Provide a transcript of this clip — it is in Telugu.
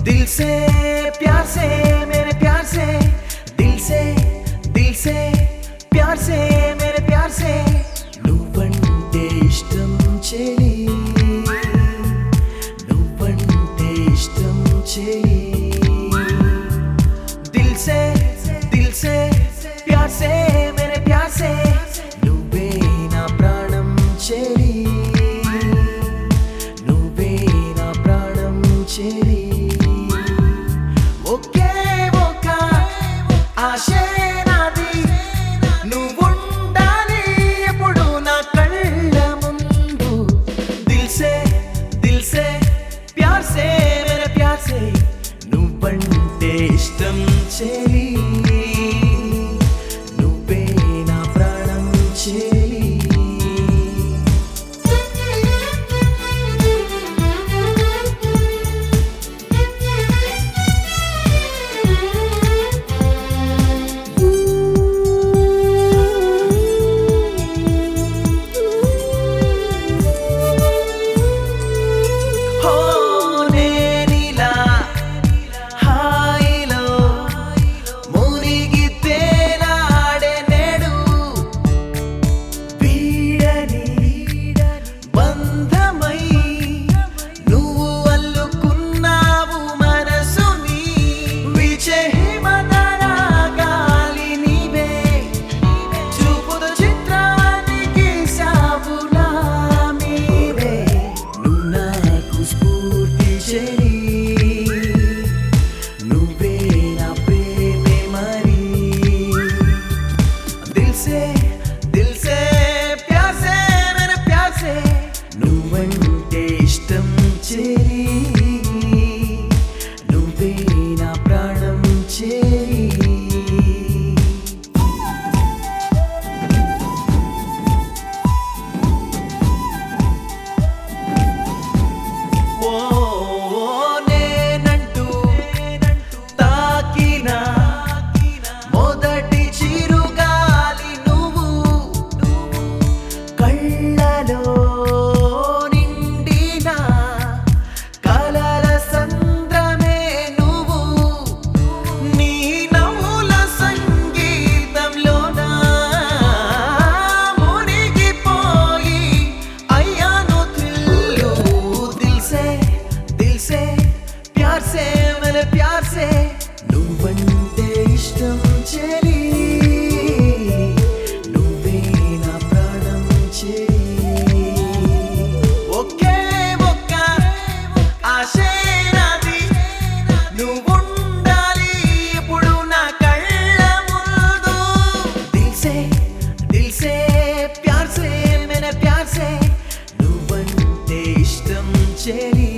दिल से प्यार से मेरे प्यार से दिल से प्यार से मेरे प्यार से నువ్వంటే ఇష్టం చెలి నువ్వంటే ఇష్టం చెలి दिल से प्यार से मेरे प्यार से నువ్వే నా ప్రాణం చెలి నువ్వే నా ప్రాణం చెలి ఓకే ఒక ఆశే నాది నువ్వుండాలి ఎప్పుడు నా కళ్ళ ముందు दिल से प्यार से मेरे प्यार से నువ్వంటే ఇష్టం చెలి నువ్వే నా ప్రాణం చెలి दिल से प्यार से मेरे प्यार से నువ్వంటే ఇష్టం చెలి నువ్వే నా ప్రాణం చెలి నేనంటూ తాకిన మొదటి చిరుగాలి నువ్వు కళ్ళలో నిండిన కలల సంద్రమే నువ్వు నీ నవ్వుల సంగీతంలోన మునిగిపోయి అయ్యాను థ్రిల్లు दिल से प्यार से मेरे प्यार से నువ్వంటే ఇష్టం చెలి నువ్వే నా ప్రాణం చెలి ఓకే ఒక్క ఆశే నాది నువ్వుండాలి ఇప్పుడు నా కళ్ళ ముందు दिल से प्यार से मेरे प्यार से నువ్వంటే ఇష్టం చెలి